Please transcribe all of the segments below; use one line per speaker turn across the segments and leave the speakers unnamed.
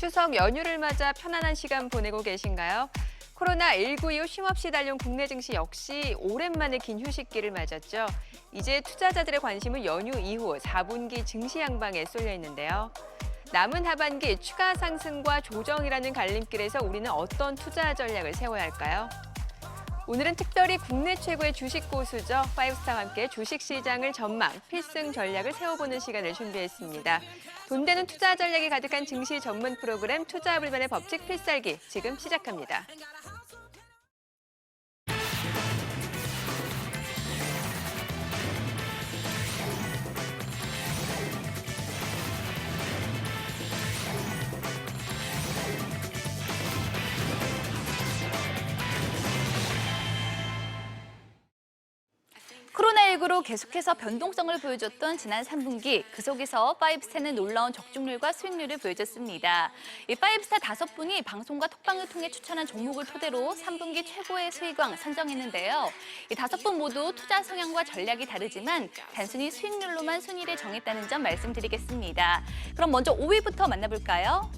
추석 연휴를 맞아 편안한 시간 보내고 계신가요? 코로나19 이후 쉼없이 달려온 국내 증시 역시 오랜만에 긴 휴식기를 맞았죠. 이제 투자자들의 관심은 연휴 이후 4분기 증시 양방에 쏠려 있는데요. 남은 하반기 추가 상승과 조정이라는 갈림길에서 우리는 어떤 투자 전략을 세워야 할까요? 오늘은 특별히 국내 최고의 주식 고수죠. 파이브스타와 함께 주식시장을 전망, 필승 전략을 세워보는 시간을 준비했습니다. 돈 되는 투자 전략이 가득한 증시 전문 프로그램 투자 불변의 법칙 필살기 지금 시작합니다.
코로나19로 계속해서 변동성을 보여줬던 지난 3분기, 그 속에서 파이브스타는 놀라운 적중률과 수익률을 보여줬습니다. 이 파이브스타 5분이 방송과 톡방을 통해 추천한 종목을 토대로 3분기 최고의 수익왕 선정했는데요. 이 5분 모두 투자 성향과 전략이 다르지만 단순히 수익률로만 순위를 정했다는 점 말씀드리겠습니다. 그럼 먼저 5위부터 만나볼까요?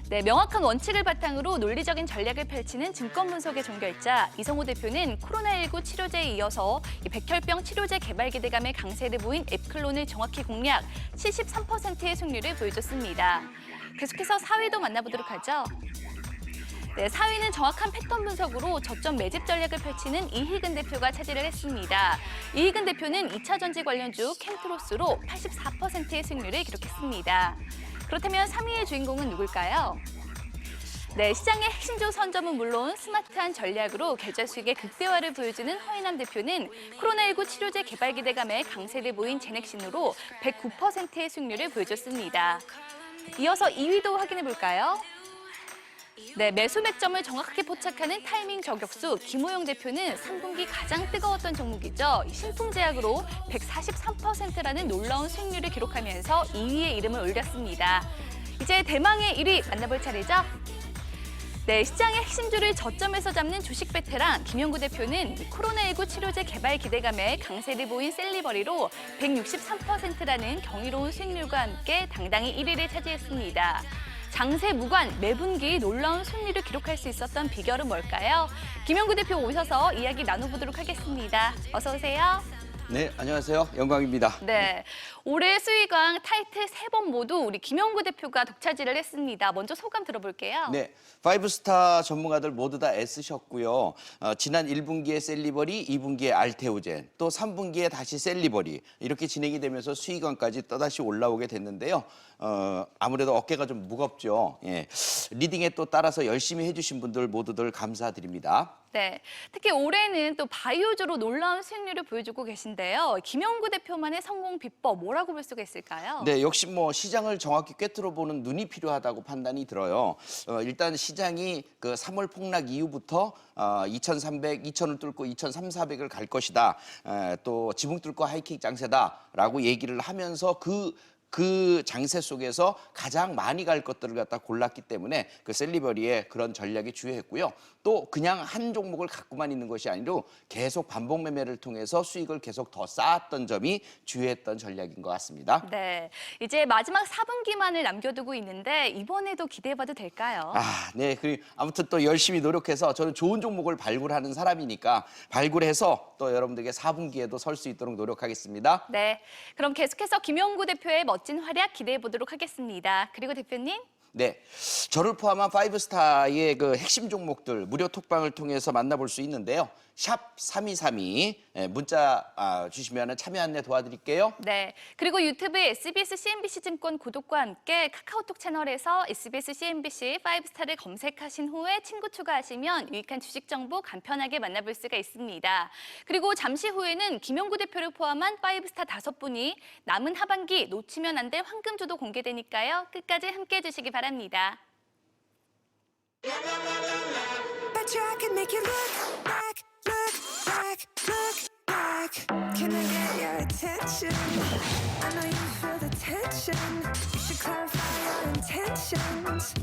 네, 명확한 원칙을 바탕으로 논리적인 전략을 펼치는 증권분석의 종결자 이성호 대표는 코로나19 치료제에 이어서 백혈병 치료제 개발 기대감의 강세를 보인 앱클론을 정확히 공략, 73%의 승률을 보여줬습니다. 계속해서 4위도 만나보도록 하죠. 네, 4위는 정확한 패턴 분석으로 저점 매집 전략을 펼치는 이희근 대표가 차지를 했습니다. 이희근 대표는 2차 전지 관련주 캠트로스로 84%의 승률을 기록했습니다. 그렇다면 3위의 주인공은 누굴까요? 네, 시장의 핵심주 선점은 물론 스마트한 전략으로 계좌 수익의 극대화를 보여주는 허인남 대표는 코로나19 치료제 개발 기대감에 강세를 보인 제넥신으로 109%의 수익률을 보여줬습니다. 이어서 2위도 확인해 볼까요? 네, 매수 맥점을 정확하게 포착하는 타이밍 저격수 김호영 대표는 3분기 가장 뜨거웠던 종목이죠. 신풍제약으로 143%라는 놀라운 수익률을 기록하면서 2위에 이름을 올렸습니다. 이제 대망의 1위 만나볼 차례죠. 네, 시장의 핵심주를 저점에서 잡는 주식 베테랑 김영구 대표는 코로나19 치료제 개발 기대감에 강세를 보인 셀리버리로 163%라는 경이로운 수익률과 함께 당당히 1위를 차지했습니다. 장세 무관, 매분기 놀라운 승리를 기록할 수 있었던 비결은 뭘까요? 김영구 대표 오셔서 이야기 나눠보도록 하겠습니다. 어서 오세요.
네, 안녕하세요. 영광입니다.
네, 올해 수익왕 타이틀 3번 모두 우리 김영구 대표가 독차지를 했습니다. 먼저 소감 들어볼게요.
네, 파이브스타 전문가들 모두 다 애쓰셨고요. 지난 1분기에 셀리버리, 2분기에 알테오젠, 또 3분기에 다시 셀리버리 이렇게 진행이 되면서 수익왕까지 또다시 올라오게 됐는데요. 아무래도 어깨가 좀 무겁죠. 예. 리딩에 또 따라서 열심히 해주신 분들 모두들 감사드립니다.
네, 특히 올해는 또 바이오주로 놀라운 수익률을 보여주고 계신데요. 김영구 대표만의 성공 비법 뭐라고 볼 수가 있을까요?
네, 역시 뭐 시장을 정확히 꿰뚫어보는 눈이 필요하다고 판단이 들어요. 일단 시장이 그 3월 폭락 이후부터 2,300, 2,000을 뚫고 2,300, 400을 갈 것이다. 또 지붕 뚫고 하이킥 장세다라고 얘기를 하면서 그 장세 속에서 가장 많이 갈 것들을 갖다 골랐기 때문에 그 셀리버리의 그런 전략이 주요했고요. 또 그냥 한 종목을 갖고만 있는 것이 아니라 계속 반복 매매를 통해서 수익을 계속 더 쌓았던 점이 주요했던 전략인 것 같습니다.
네, 이제 마지막 4분기만을 남겨두고 있는데 이번에도 기대해봐도 될까요?
네. 그리고 아무튼 또 열심히 노력해서 저는 좋은 종목을 발굴하는 사람이니까 발굴해서 또 여러분들에게 4분기에도 설 수 있도록 노력하겠습니다.
네, 그럼 계속해서 김영구 대표의 멋진 활약 기대해보도록 하겠습니다. 그리고 대표님.
네, 저를 포함한 파이브스타의 그 핵심 종목들 무료 톡방을 통해서 만나볼 수 있는데요. 샵 3232 문자 주시면 참여 안내 도와드릴게요.
네, 그리고 유튜브에 SBS CNBC 증권 구독과 함께 카카오톡 채널에서 SBS CNBC 5스타를 검색하신 후에 친구 추가하시면 유익한 주식 정보 간편하게 만나볼 수가 있습니다. 그리고 잠시 후에는 김영구 대표를 포함한 5스타 5분이 남은 하반기 놓치면 안 될 황금주도 공개되니까요. 끝까지 함께해 주시기 바랍니다.
Bet you I can make you look back, look back, look back. Can I get your attention? I know you feel the tension. You should clarify your intentions.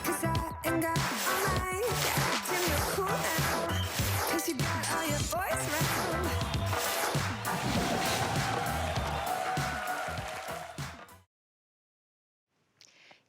Cause I ain't got all night. Acting real cool now. Cause you got all your boys round.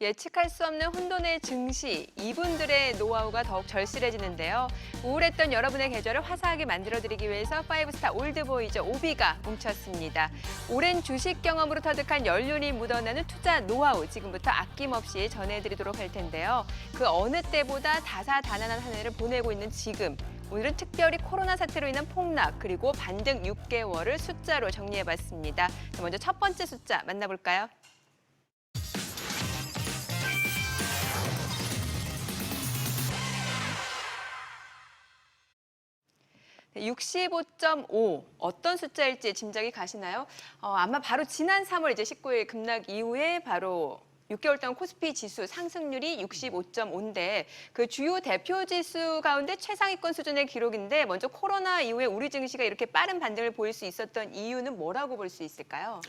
예측할 수 없는 혼돈의 증시, 이분들의 노하우가 더욱 절실해지는데요. 우울했던 여러분의 계절을 화사하게 만들어드리기 위해서 파이브스타 올드보이즈 오비가 뭉쳤습니다. 오랜 주식 경험으로 터득한 연륜이 묻어나는 투자 노하우 지금부터 아낌없이 전해드리도록 할 텐데요. 그 어느 때보다 다사다난한 한 해를 보내고 있는 지금, 오늘은 특별히 코로나 사태로 인한 폭락 그리고 반등 6개월을 숫자로 정리해봤습니다. 먼저 첫 번째 숫자 만나볼까요? 65.5 어떤 숫자일지 짐작이 가시나요? 아마 바로 지난 3월 이제 19일 급락 이후에 바로 6개월 동안 코스피 지수 상승률이 65.5인데 그 주요 대표 지수 가운데 최상위권 수준의 기록인데 먼저 코로나 이후에 우리 증시가 이렇게 빠른 반등을 보일 수 있었던 이유는 뭐라고 볼 수 있을까요?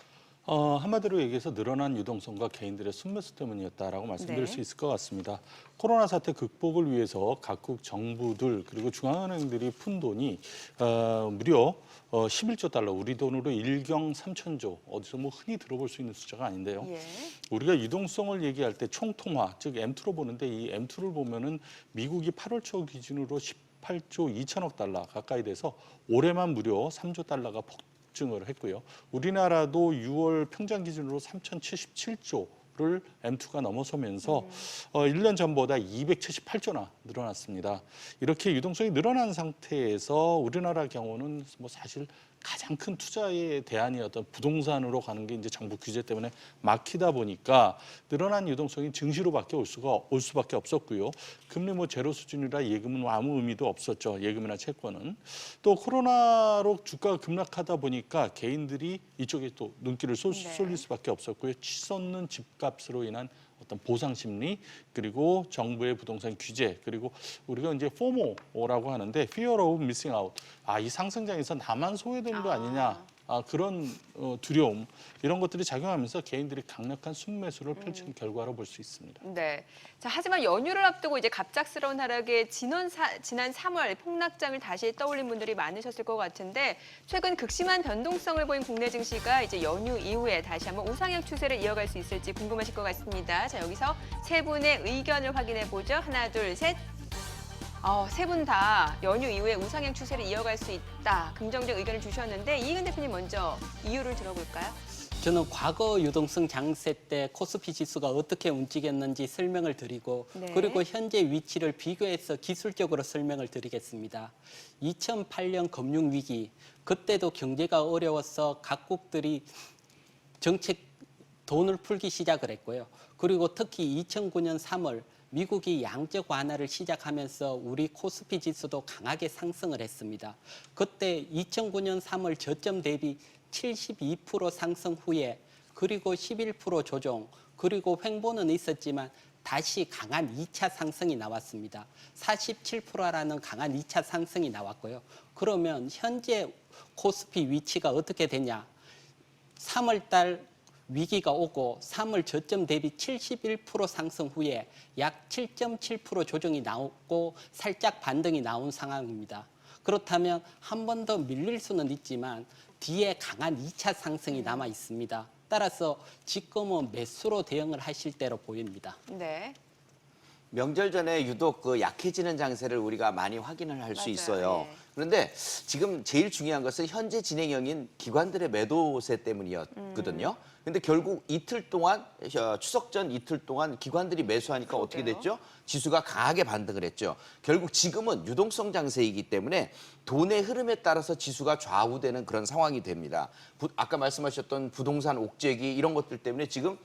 한마디로 얘기해서 늘어난 유동성과 개인들의 순매수 때문이었다라고 말씀드릴
네.
수 있을 것 같습니다. 코로나 사태 극복을 위해서 각국 정부들 그리고 중앙은행들이 푼 돈이 무려 11조 달러, 우리 돈으로 1경 3천조, 어디서 뭐 흔히 들어볼 수 있는 숫자가 아닌데요.
예.
우리가 유동성을 얘기할 때 총통화, 즉 M2로 보는데 이 M2를 보면은 미국이 8월 초 기준으로 18조 2천억 달러 가까이 돼서 올해만 무려 3조 달러가 폭증을 했고요. 우리나라도 6월 평장 기준으로 3,077조를 M2가 넘어서면서 1년 전보다 278조나 늘어났습니다. 이렇게 유동성이 늘어난 상태에서 우리나라 경우는 뭐 사실 가장 큰 투자에 대안이 어떤 부동산으로 가는 게 이제 정부 규제 때문에 막히다 보니까 늘어난 유동성이 증시로밖에 올 수밖에 없었고요. 금리 뭐 제로 수준이라 예금은 아무 의미도 없었죠. 예금이나 채권은. 또 코로나로 주가가 급락하다 보니까 개인들이 이쪽에 또 눈길을 쏠릴 수밖에 없었고요. 치솟는 집값으로 인한 어떤 보상 심리 그리고 정부의 부동산 규제 그리고 우리가 이제 FOMO라고 하는데 Fear of Missing Out. 이 상승장에서 나만 소외되는 거 아니냐. 그런 두려움 이런 것들이 작용하면서 개인들이 강력한 순매수를 펼친 결과로 볼 수 있습니다.
네. 자, 하지만 연휴를 앞두고 이제 갑작스러운 하락에 지난 3월 폭락장을 다시 떠올린 분들이 많으셨을 것 같은데 최근 극심한 변동성을 보인 국내 증시가 이제 연휴 이후에 다시 한번 우상향 추세를 이어갈 수 있을지 궁금하실 것 같습니다. 자, 여기서 세 분의 의견을 확인해 보죠. 하나, 둘, 셋. 세 분 다 연휴 이후에 우상향 추세를 이어갈 수 있다. 긍정적 의견을 주셨는데 이익은 대표님 먼저 이유를 들어볼까요?
저는 과거 유동성 장세 때 코스피 지수가 어떻게 움직였는지 설명을 드리고
네.
그리고 현재 위치를 비교해서 기술적으로 설명을 드리겠습니다. 2008년 금융위기, 그때도 경제가 어려워서 각국들이 정책 돈을 풀기 시작을 했고요. 그리고 특히 2009년 3월 미국이 양적 완화를 시작하면서 우리 코스피 지수도 강하게 상승을 했습니다. 그때 2009년 3월 저점 대비 72% 상승 후에 그리고 11% 조정 그리고 횡보는 있었지만 다시 강한 2차 상승이 나왔습니다. 47%라는 강한 2차 상승이 나왔고요. 그러면 현재 코스피 위치가 어떻게 되냐? 3월 달 위기가 오고 3월 저점 대비 71% 상승 후에 약 7.7% 조정이 나오고 살짝 반등이 나온 상황입니다. 그렇다면 한 번 더 밀릴 수는 있지만 뒤에 강한 2차 상승이 남아 있습니다. 따라서 지금은 매수로 대응을 하실 대로 보입니다.
네.
명절 전에 유독 그 약해지는 장세를 우리가 많이 확인을 할 수
맞아요.
있어요.
예.
그런데 지금 제일 중요한 것은 현재 진행형인 기관들의 매도세 때문이었거든요. 근데 결국 이틀 동안 추석 전 이틀 동안 기관들이 매수하니까 어떻게
그러게요.
됐죠? 지수가 강하게 반등을 했죠. 결국 지금은 유동성 장세이기 때문에 돈의 흐름에 따라서 지수가 좌우되는 그런 상황이 됩니다. 아까 말씀하셨던 부동산 옥죄기 이런 것들 때문에 지금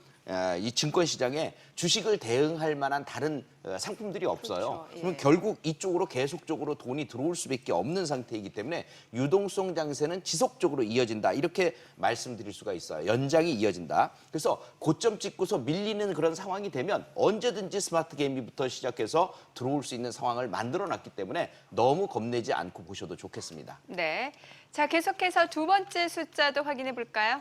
이 증권 시장에 주식을 대응할 만한 다른 상품들이 없어요.
그렇죠. 예.
그럼 결국 이쪽으로 계속적으로 돈이 들어올 수밖에 없는 상태이기 때문에 유동성 장세는 지속적으로 이어진다. 이렇게 말씀드릴 수가 있어요. 연장이 이어진다. 그래서 고점 찍고서 밀리는 그런 상황이 되면 언제든지 스마트 개미부터 시작해서 들어올 수 있는 상황을 만들어놨기 때문에 너무 겁내지 않고 보셔도 좋겠습니다.
네. 자, 계속해서 두 번째 숫자도 확인해 볼까요?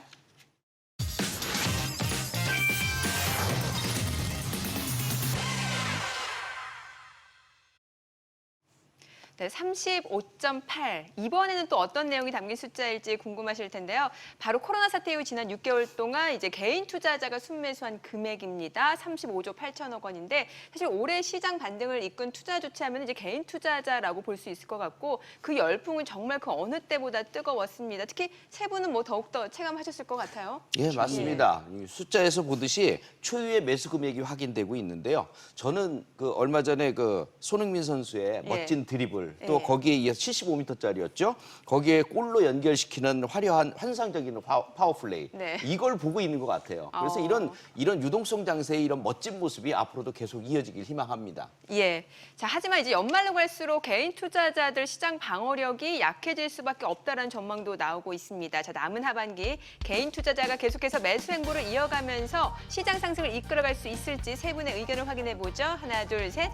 네, 35.8. 이번에는 또 어떤 내용이 담긴 숫자일지 궁금하실 텐데요. 바로 코로나 사태 이후 지난 6개월 동안 이제 개인 투자자가 순매수한 금액입니다. 35조 8천억 원인데 사실 올해 시장 반등을 이끈 투자 조치하면 이제 개인 투자자라고 볼 수 있을 것 같고 그 열풍은 정말 그 어느 때보다 뜨거웠습니다. 특히 세 분은 뭐 더욱더 체감하셨을 것 같아요.
예, 맞습니다. 이 숫자에서 보듯이 초유의 매수 금액이 확인되고 있는데요. 저는 그 얼마 전에 그 손흥민 선수의
예.
멋진 드리블 또
예.
거기에 이어서 75m짜리였죠. 거기에 골로 연결시키는 화려한 환상적인 파워플레이.
네.
이걸 보고 있는 것 같아요. 그래서 이런 유동성 장세의 이런 멋진 모습이 앞으로도 계속 이어지길 희망합니다.
예. 자, 하지만 이제 연말로 갈수록 개인 투자자들 시장 방어력이 약해질 수밖에 없다는 전망도 나오고 있습니다. 자, 남은 하반기 개인 투자자가 계속해서 매수 행보를 이어가면서 시장 상승을 이끌어갈 수 있을지 세 분의 의견을 확인해 보죠. 하나, 둘, 셋.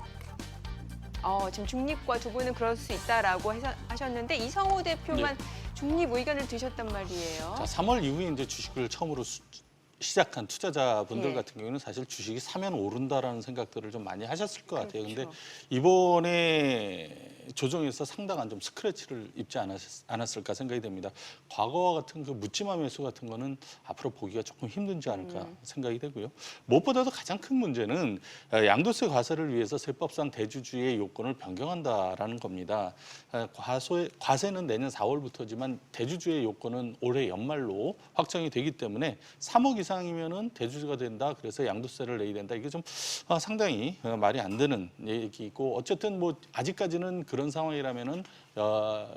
지금 중립과 두 분은 그럴 수 있다라고 하셨는데 이성호 대표만 중립 의견을 드셨단 말이에요.
자, 3월 이후에 이제 주식을 처음으로 시작한 투자자분들
예.
같은 경우는 사실 주식이 사면 오른다라는 생각들을 좀 많이 하셨을 것 같아요.
그렇죠.
근데 이번에 조정에서 상당한 좀 스크래치를 입지 않았을까 생각이 됩니다. 과거와 같은 그 묻지마 매수 같은 거는 앞으로 보기가 조금 힘들지 않을까 생각이 되고요. 무엇보다도 가장 큰 문제는 양도세 과세를 위해서 세법상 대주주의 요건을 변경한다라는 겁니다. 과세는 내년 4월부터지만 대주주의 요건은 올해 연말로 확정이 되기 때문에 3억 이상이면은 대주주가 된다. 그래서 양도세를 내야 된다. 이게 좀 상당히 말이 안 되는 얘기고 어쨌든 뭐 아직까지는 그런 상황이라면은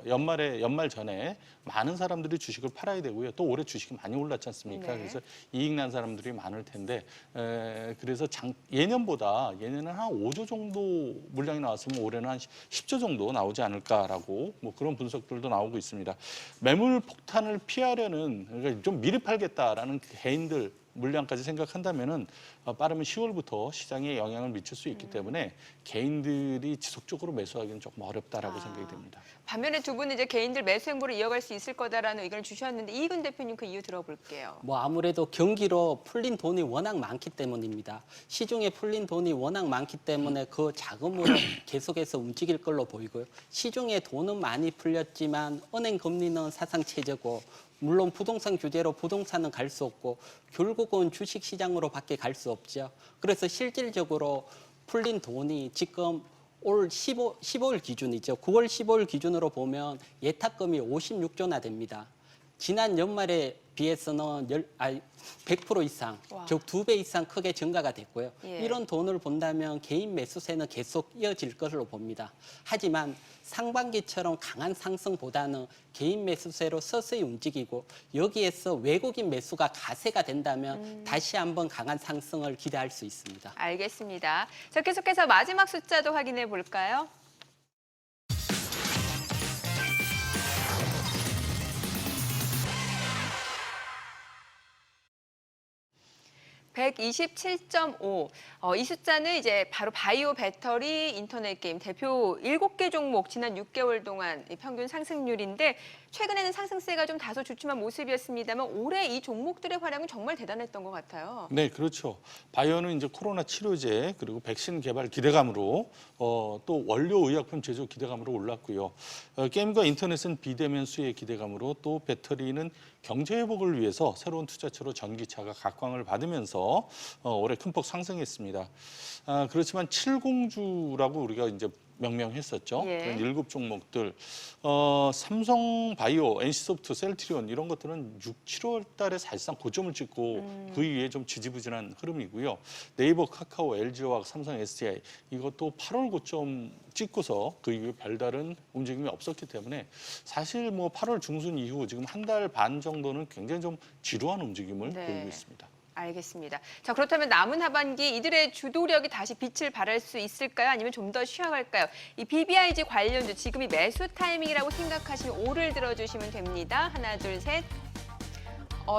연말 전에 많은 사람들이 주식을 팔아야 되고요. 또 올해 주식이 많이 올랐지 않습니까?
네.
그래서 이익 난 사람들이 많을 텐데 그래서 예년은 한 5조 정도 물량이 나왔으면 올해는 한 10조 정도 나오지 않을까라고 뭐 그런 분석들도 나오고 있습니다. 매물 폭탄을 피하려는 그러니까 좀 미리 팔겠다라는 개인들 물량까지 생각한다면은 빠르면 10월부터 시장에 영향을 미칠 수 있기 때문에 개인들이 지속적으로 매수하기는 조금 어렵다라고 생각이 됩니다.
반면에 두 분은 이제 개인들 매수 행보를 이어갈 수 있을 거다라는 의견을 주셨는데 이익은 대표님 그 이유 들어볼게요.
뭐 아무래도 경기로 풀린 돈이 워낙 많기 때문입니다. 시중에 풀린 돈이 워낙 많기 때문에 그 자금으로 계속해서 움직일 걸로 보이고요. 시중에 돈은 많이 풀렸지만 은행 금리는 사상 최저고 물론 부동산 규제로 부동산은 갈 수 없고 결국은 주식 시장으로밖에 갈 수 없죠. 그래서 실질적으로 풀린 돈이 지금 올 15일 기준이죠. 9월 15일 기준으로 보면 예탁금이 56조나 됩니다. 지난 연말에 비해서는 100% 이상,
와.
즉 2배 이상 크게 증가가 됐고요.
예.
이런 돈을 본다면 개인 매수세는 계속 이어질 것으로 봅니다. 하지만 상반기처럼 강한 상승보다는 개인 매수세로 서서히 움직이고 여기에서 외국인 매수가 가세가 된다면 다시 한번 강한 상승을 기대할 수 있습니다.
알겠습니다. 자, 계속해서 마지막 숫자도 확인해 볼까요? (127.5) 이 숫자는 이제 바로 바이오 배터리 인터넷 게임 대표 7개 종목 지난 6개월 동안 평균 상승률인데 최근에는 상승세가 좀 다소 주춤한 모습이었습니다만 올해 이 종목들의 활약은 정말 대단했던 것 같아요.
네, 그렇죠. 바이오는 이제 코로나 치료제 그리고 백신 개발 기대감으로 또 원료 의약품 제조 기대감으로 올랐고요. 게임과 인터넷은 비대면 수혜 기대감으로 또 배터리는 경제 회복을 위해서 새로운 투자처로 전기차가 각광을 받으면서 올해 큰 폭 상승했습니다. 그렇지만 7공주라고 우리가 이제 명명했었죠.
예.
그런 7종목들. 삼성바이오, NC소프트, 셀트리온 이런 것들은 6, 7월 달에 사실상 고점을 찍고 그 이후에 좀 지지부진한 흐름이고요. 네이버, 카카오, LG화학, 삼성, SDI 이것도 8월 고점 찍고서 그 이후에 별다른 움직임이 없었기 때문에 사실 뭐 8월 중순 이후 지금 한 달 반 정도는 굉장히 좀 지루한 움직임을
네.
보이고 있습니다.
알겠습니다. 자, 그렇다면 남은 하반기 이들의 주도력이 다시 빛을 발할 수 있을까요? 아니면 좀 더 쉬어갈까요? 이 BBIG 관련주 지금이 매수 타이밍이라고 생각하시면 O를 들어주시면 됩니다. 하나, 둘, 셋.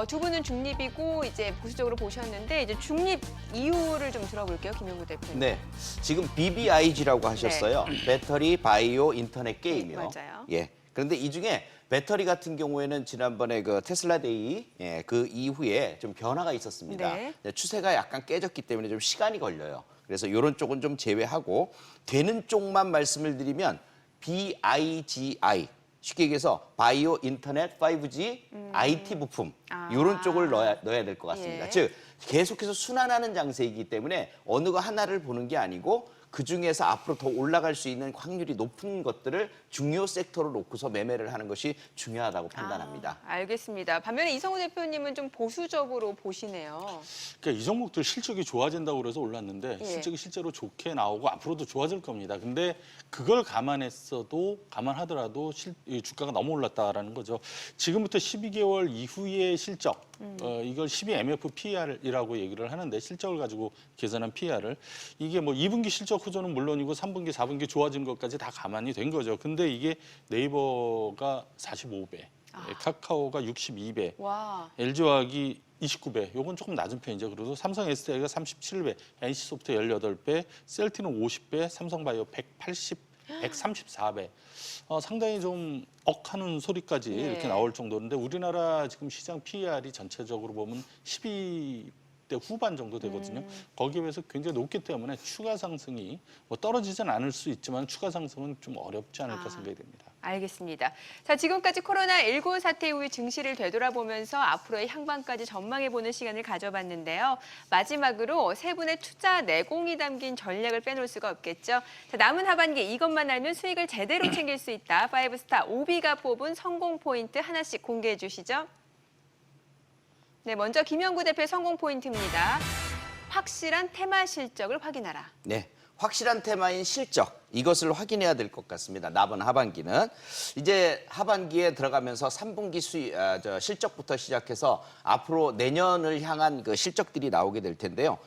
두 분은 중립이고 이제 보수적으로 보셨는데 이제 중립 이유를 좀 들어볼게요, 김영구 대표님.
네, 지금 BBIG라고 하셨어요. 배터리, 바이오, 인터넷 게임이요.
네, 맞아요.
예. 그런데 이 중에 배터리 같은 경우에는 지난번에 그 테슬라 데이 그 이후에 좀 변화가 있었습니다.
네.
추세가 약간 깨졌기 때문에 좀 시간이 걸려요. 그래서 이런 쪽은 좀 제외하고 되는 쪽만 말씀을 드리면 BIGI. 쉽게 얘기해서 바이오 인터넷 5G IT 부품 이런 쪽을 넣어야 될 것 같습니다.
예.
즉 계속해서 순환하는 장세이기 때문에 어느 거 하나를 보는 게 아니고 그중에서 앞으로 더 올라갈 수 있는 확률이 높은 것들을 중요 섹터로 놓고서 매매를 하는 것이 중요하다고 판단합니다.
알겠습니다. 반면에 이성우 대표님은 좀 보수적으로 보시네요.
그러니까 이 종목들 실적이 좋아진다고 그래서 올랐는데
예.
실적이 실제로 좋게 나오고 앞으로도 좋아질 겁니다. 근데 그걸 감안하더라도 이 주가가 너무 올랐다라는 거죠. 지금부터 12개월 이후의 실적, 이걸 12MF PR이라고 얘기를 하는데 실적을 가지고 계산한 PR을 이게 뭐 2분기 실적 후조는 물론이고 3분기, 4분기 좋아진 것까지 다 감안이 된 거죠. 근데 이게 네이버가 45배, 카카오가 62배,
와.
LG화학이 29배, 요건 조금 낮은 편이죠. 그래서 삼성 SDI가 37배, NC소프트 18배, 셀티는 50배, 삼성바이오 134배. 상당히 좀 억하는 소리까지
네.
이렇게 나올 정도인데 우리나라 지금 시장 PER이 전체적으로 보면 12대 후반 정도 되거든요. 거기에 비해서 굉장히 높기 때문에 추가 상승이 뭐 떨어지진 않을 수 있지만 추가 상승은 좀 어렵지 않을까 생각이 됩니다.
알겠습니다. 자, 지금까지 코로나19 사태 이후의 증시를 되돌아보면서 앞으로의 향방까지 전망해보는 시간을 가져봤는데요. 마지막으로 세 분의 투자 내공이 담긴 전략을 빼놓을 수가 없겠죠. 자, 남은 하반기 이것만 알면 수익을 제대로 챙길 수 있다. 5스타 오비가 뽑은 성공 포인트 하나씩 공개해 주시죠. 네, 먼저 김영구 대표의 성공 포인트입니다. 확실한 테마 실적을 확인하라.
네, 확실한 테마인 실적 이것을 확인해야 될 것 같습니다. 남은 하반기는 이제 하반기에 들어가면서 3분기 실적부터 시작해서 앞으로 내년을 향한 그 실적들이 나오게 될 텐데요.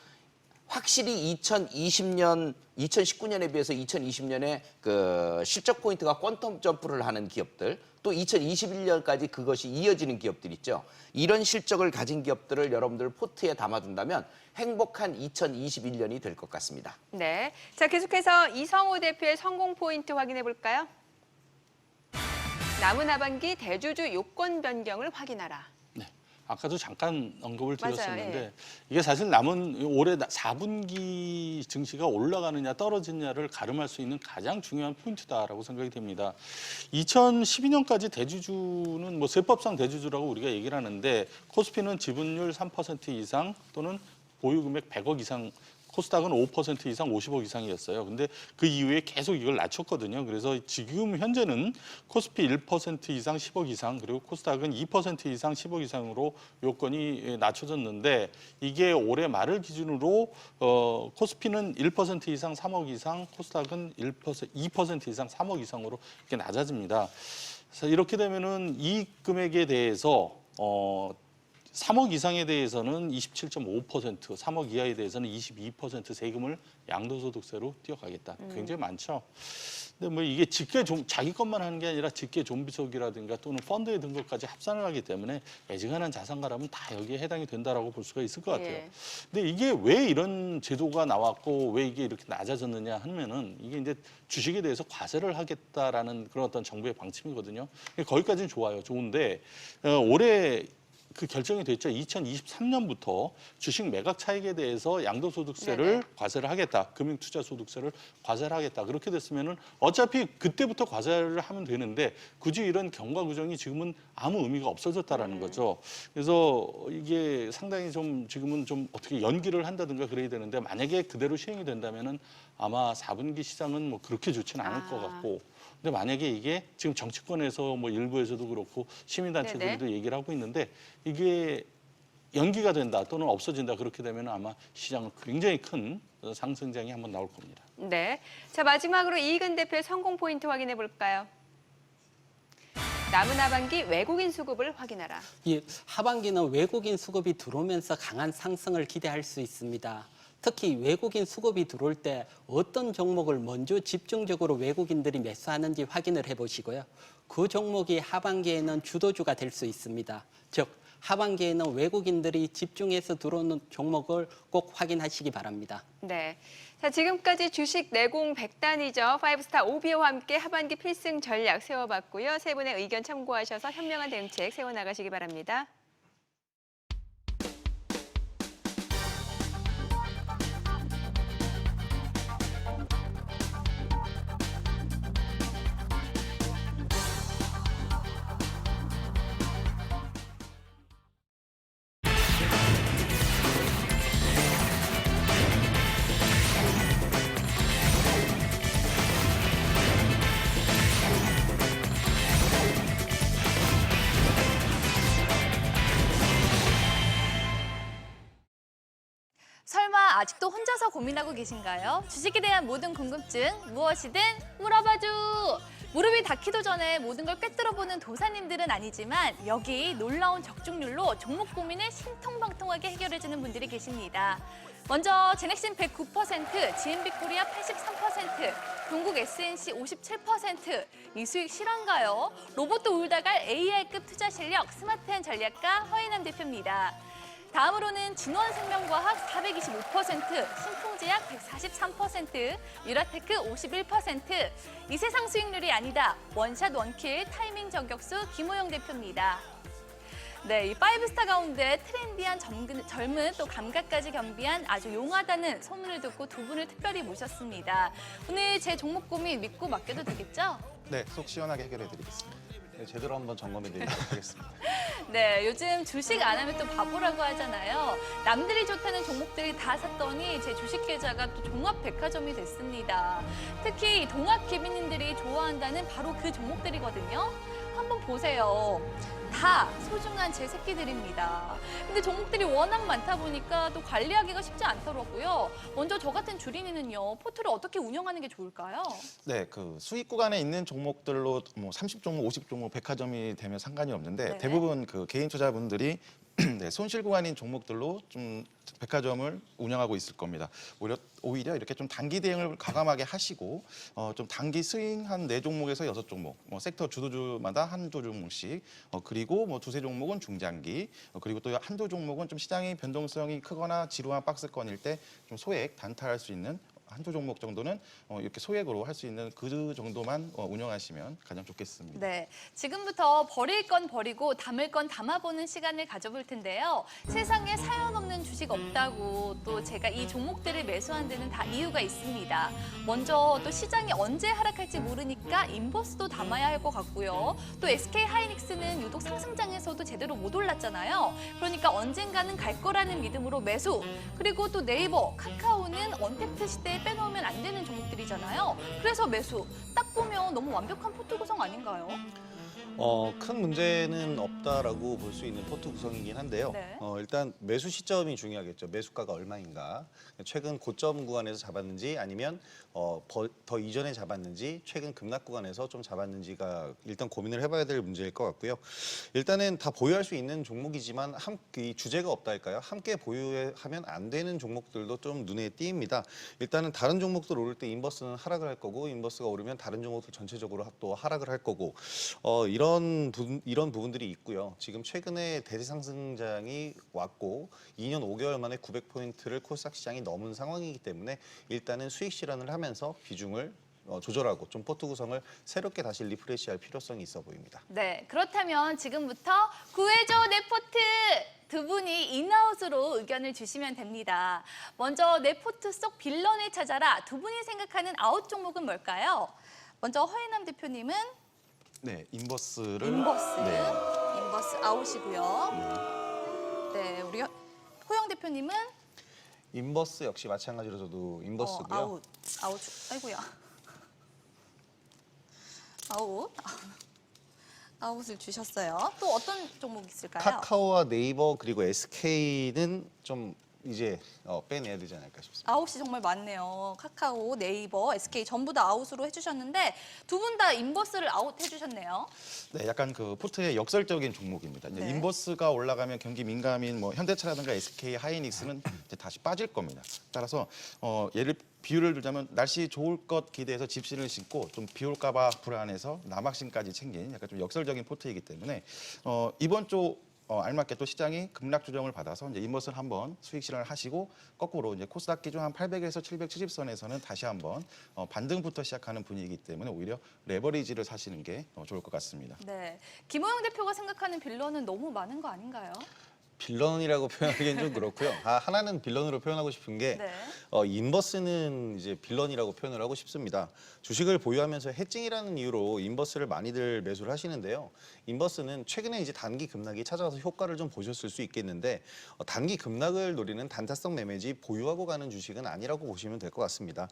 확실히 2019년에 비해서 2020년에 그 실적 포인트가 퀀텀 점프를 하는 기업들, 또 2021년까지 그것이 이어지는 기업들 있죠. 이런 실적을 가진 기업들을 여러분들 포트에 담아둔다면 행복한 2021년이 될 것 같습니다.
네, 자 계속해서 이성우 대표의 성공 포인트 확인해 볼까요? 남은 하반기 대주주 요건 변경을 확인하라.
네. 아까도 잠깐 언급을
맞아요,
드렸었는데
예.
이게 사실 남은 올해 4분기 증시가 올라가느냐 떨어지느냐를 가름할 수 있는 가장 중요한 포인트다라고 생각이 됩니다. 2012년까지 대주주는 뭐 세법상 대주주라고 우리가 얘기를 하는데 코스피는 지분율 3% 이상 또는 보유금액 100억 이상, 코스닥은 5% 이상 50억 이상이었어요. 근데 그 이후에 계속 이걸 낮췄거든요. 그래서 지금 현재는 코스피 1% 이상 10억 이상 그리고 코스닥은 2% 이상 10억 이상으로 요건이 낮춰졌는데 이게 올해 말을 기준으로 코스피는 1% 이상 3억 이상, 코스닥은 2% 이상 3억 이상으로 이렇게 낮아집니다. 그래서 이렇게 되면은 이 금액에 대해서 3억 이상에 대해서는 27.5%, 3억 이하에 대해서는 22% 세금을 양도소득세로 띄어가겠다. 굉장히 많죠. 근데 뭐 이게 자기 것만 하는 게 아니라 직계 좀비속이라든가 또는 펀드에 든 것까지 합산을 하기 때문에 애증하는 자산가라면 다 여기에 해당이 된다라고 볼 수가 있을 것 같아요.
예.
근데 이게 왜 이런 제도가 나왔고 왜 이게 이렇게 낮아졌느냐 하면은 이게 이제 주식에 대해서 과세를 하겠다라는 그런 어떤 정부의 방침이거든요. 거기까지는 좋아요. 좋은데 올해 그 결정이 됐죠. 2023년부터 주식 매각 차익에 대해서 양도소득세를
네네.
과세를 하겠다. 금융투자소득세를 과세를 하겠다. 그렇게 됐으면은 어차피 그때부터 과세를 하면 되는데 굳이 이런 경과 구정이 지금은 아무 의미가 없어졌다라는 거죠. 그래서 이게 상당히 좀 지금은 좀 어떻게 연기를 한다든가 그래야 되는데 만약에 그대로 시행이 된다면은 아마 4분기 시장은 뭐 그렇게 좋지는 않을 것 같고 근데 만약에 이게 지금 정치권에서 뭐 일부에서도 그렇고 시민단체들도 얘기를 하고 있는데 이게 연기가 된다 또는 없어진다 그렇게 되면 아마 시장은 굉장히 큰 상승장이 한번 나올 겁니다.
네, 자 마지막으로 이익은 대표의 성공 포인트 확인해 볼까요? 남은 하반기 외국인 수급을 확인하라.
예, 하반기는 외국인 수급이 들어오면서 강한 상승을 기대할 수 있습니다. 특히 외국인 수급이 들어올 때 어떤 종목을 먼저 집중적으로 외국인들이 매수하는지 확인을 해보시고요. 그 종목이 하반기에는 주도주가 될 수 있습니다. 즉 하반기에는 외국인들이 집중해서 들어오는 종목을 꼭 확인하시기 바랍니다.
네, 자 지금까지 주식 내공 100단이죠. 5스타 오비와 함께 하반기 필승 전략 세워봤고요. 세 분의 의견 참고하셔서 현명한 대응책 세워나가시기 바랍니다.
아직도 혼자서 고민하고 계신가요? 주식에 대한 모든 궁금증 무엇이든 물어봐줘. 무릎이 닿기도 전에 모든 걸 꿰뚫어보는 도사님들은 아니지만 여기 놀라운 적중률로 종목 고민을 신통방통하게 해결해주는 분들이 계십니다. 먼저 제넥신 109%, GMB 코리아 83%, 동국 SNC 57%. 이 수익 실화인가요? 로봇도 울다갈 AI급 투자 실력 스마트한 전략가 허인남 대표입니다. 다음으로는 진원생명과학 425%, 신풍제약 143%, 유라테크 51%. 이 세상 수익률이 아니다. 원샷 원킬 타이밍 저격수 김호영 대표입니다. 네, 이 5스타 가운데 트렌디한 젊은 또 감각까지 겸비한 아주 용하다는 소문을 듣고 두 분을 특별히 모셨습니다. 오늘 제 종목 고민 믿고 맡겨도 되겠죠?
네, 속 시원하게 해결해 드리겠습니다. 네, 제대로 한번 점검해 드리도록 하겠습니다.
네, 요즘 주식 안 하면 또 바보라고 하잖아요. 남들이 좋다는 종목들이 다 샀더니 제 주식 계좌가 또 종합 백화점이 됐습니다. 특히 동학 기빈님들이 좋아한다는 바로 그 종목들이거든요. 한번 보세요. 다 소중한 제 새끼들입니다. 근데 종목들이 워낙 많다 보니까 또 관리하기가 쉽지 않더라고요. 먼저 저 같은 주린이는요, 포트를 어떻게 운영하는 게 좋을까요?
네, 그 수익 구간에 있는 종목들로 뭐 30종목, 50종목 백화점이 되면 상관이 없는데
네.
대부분 그 개인 투자분들이 네, 손실 구간인 종목들로 좀 백화점을 운영하고 있을 겁니다. 오히려 이렇게 좀 단기 대응을 과감하게 하시고 좀 단기 스윙 한 4종목에서 6종목, 섹터 주도주마다 한두 종목씩, 그리고 뭐 두세 종목은 중장기, 그리고 또 한두 종목은 좀 시장의 변동성이 크거나 지루한 박스권일 때 좀 소액 단타할 수 있는 한두 종목 정도는 이렇게 소액으로 할 수 있는 그 정도만 운영하시면 가장 좋겠습니다.
네, 지금부터 버릴 건 버리고 담을 건 담아보는 시간을 가져볼 텐데요. 세상에 사연 없는 주식 없다고 또 제가 이 종목들을 매수한 데는 다 이유가 있습니다. 먼저 또 시장이 언제 하락할지 모르니까 인버스도 담아야 할 것 같고요. 또 SK 하이닉스는 유독 상승장에서도 제대로 못 올랐잖아요. 그러니까 언젠가는 갈 거라는 믿음으로 매수. 그리고 또 네이버, 카카오는 언택트 시대에 빼놓으면 안 되는 종목들이잖아요. 그래서 매수. 딱 보면 너무 완벽한 포트 구성 아닌가요?
큰 문제는 없다라고 볼 수 있는 포트 구성이긴 한데요.
네.
일단 매수 시점이 중요하겠죠. 매수가가 얼마인가. 최근 고점 구간에서 잡았는지 아니면 더 이전에 잡았는지 최근 급락 구간에서 좀 잡았는지가 일단 고민을 해봐야 될 문제일 것 같고요. 일단은 다 보유할 수 있는 종목이지만 이 주제가 없다 할까요? 함께 보유하면 안 되는 종목들도 좀 눈에 띄입니다. 일단은 다른 종목들 오를 때 인버스는 하락을 할 거고 인버스가 오르면 다른 종목들 전체적으로 또 하락을 할 거고 이런 부분들이 있고요. 지금 최근에 대세 상승장이 왔고 2년 5개월 만에 900포인트를 코스닥 시장이 넘은 상황이기 때문에 일단은 수익 실현을 하면서 비중을 조절하고 좀 포트 구성을 새롭게 다시 리프레시할 필요성이 있어 보입니다.
네, 그렇다면 지금부터 구해줘 내 포트! 두 분이 인아웃으로 의견을 주시면 됩니다. 먼저 내 포트 속 빌런을 찾아라. 두 분이 생각하는 아웃 종목은 뭘까요? 먼저 허인남 대표님은
네, 인버스를
인버스.
네.
인버스 아웃이고요. 네, 우리 호영 대표님은
인버스 역시 마찬가지로 저도 인버스고요.
아웃. 아이고야. 아웃을 주셨어요. 또 어떤 종목 있을까요?
카카오와 네이버 그리고 SK는 좀 이제 빼내야 되지 않을까 싶습니다.
아웃이 정말 많네요. 카카오, 네이버, SK 전부 다 아웃으로 해주셨는데 두 분 다 인버스를 아웃 해주셨네요.
네, 약간 그 포트의 역설적인 종목입니다. 이제
네.
인버스가 올라가면 경기 민감인 뭐 현대차라든가 SK 하이닉스는 이제 다시 빠질 겁니다. 따라서 비유를 들자면 날씨 좋을 것 기대해서 집신을 신고 좀 비 올까봐 불안해서 남학신까지 챙긴 약간 좀 역설적인 포트이기 때문에 이번 주 알맞게 또 시장이 급락 조정을 받아서 이제 인버스를 한번 수익 실현을 하시고 거꾸로 이제 코스닥 기준 한 800에서 770선에서는 다시 한번 반등부터 시작하는 분위기이기 때문에 오히려 레버리지를 사시는 게 좋을 것 같습니다.
네, 김호영 대표가 생각하는 빌런은 너무 많은 거 아닌가요?
빌런이라고 표현하기엔 좀 그렇고요. 하나는 빌런으로 표현하고 싶은 게
네.
인버스는 이제 빌런이라고 표현을 하고 싶습니다. 주식을 보유하면서 해칭이라는 이유로 인버스를 많이들 매수를 하시는데요. 인버스는 최근에 이제 단기 급락이 찾아와서 효과를 좀 보셨을 수 있겠는데 단기 급락을 노리는 단타성 매매지 보유하고 가는 주식은 아니라고 보시면 될 것 같습니다.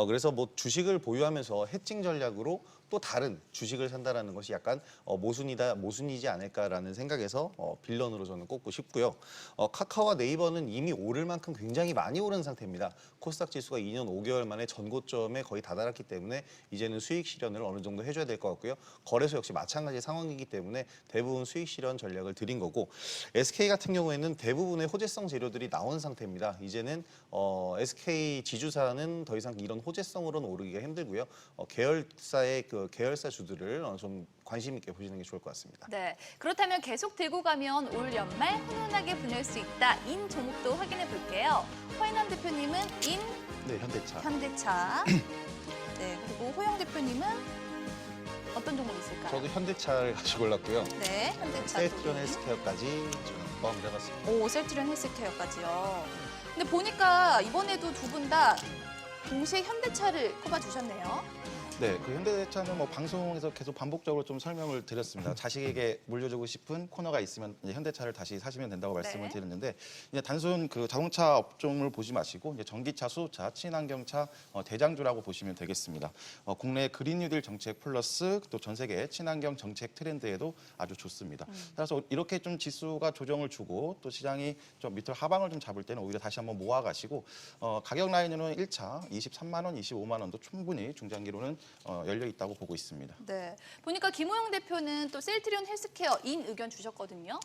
그래서 뭐 주식을 보유하면서 해칭 전략으로 또 다른 주식을 산다라는 것이 약간 모순이지 않을까라는 생각에서 빌런으로 저는 꼽고 싶고요. 쉽고요. 카카오와 네이버는 이미 오를 만큼 굉장히 많이 오른 상태입니다. 코스닥 지수가 2년 5개월 만에 전고점에 거의 다다랐기 때문에 이제는 수익 실현을 어느 정도 해줘야 될 것 같고요. 거래소 역시 마찬가지 상황이기 때문에 대부분 수익 실현 전략을 들인 거고, SK 같은 경우에는 대부분의 호재성 재료들이 나온 상태입니다. 이제는 SK 지주사는 더 이상 이런 호재성으로는 오르기가 힘들고요. 계열사의 계열사 주들을 좀 관심 있게 보시는 게 좋을 것 같습니다.
네, 그렇다면 계속 들고 가면 올 연말 훈훈하게 분할 수 있다. 인 종목도 확인해 볼게요. 허인원 대표님은 인
네, 현대차.
현대차. 네, 그리고 호영 대표님은 어떤 종목 있을까요?
저도 현대차를 가지고 올랐고요.
네, 현대차.
셀트리온 헬스케어까지 저는 포함을 해봤습니다.
오, 셀트리온 헬스케어까지요. 근데 보니까 이번에도 두 분 다 동시에 현대차를 꼽아주셨네요.
네, 그 현대차는 뭐 방송에서 계속 반복적으로 좀 설명을 드렸습니다. 자식에게 물려주고 싶은 코너가 있으면 이제 현대차를 다시 사시면 된다고 말씀을
네.
드렸는데, 이제 단순 그 자동차 업종을 보지 마시고 이제 전기차, 수소차, 친환경차 대장주라고 보시면 되겠습니다. 국내 그린 뉴딜 정책 플러스 또 전 세계 친환경 정책 트렌드에도 아주 좋습니다. 따라서 이렇게 좀 지수가 조정을 주고 또 시장이 좀 밑으로 하방을 좀 잡을 때는 오히려 다시 한번 모아가시고 가격 라인으로는 1차 23만 원, 25만 원도 충분히 중장기로는 열려 있다고 보고 있습니다.
네, 보니까 김호영 대표는 또 셀트리온 헬스케어 인 의견 주셨거든요.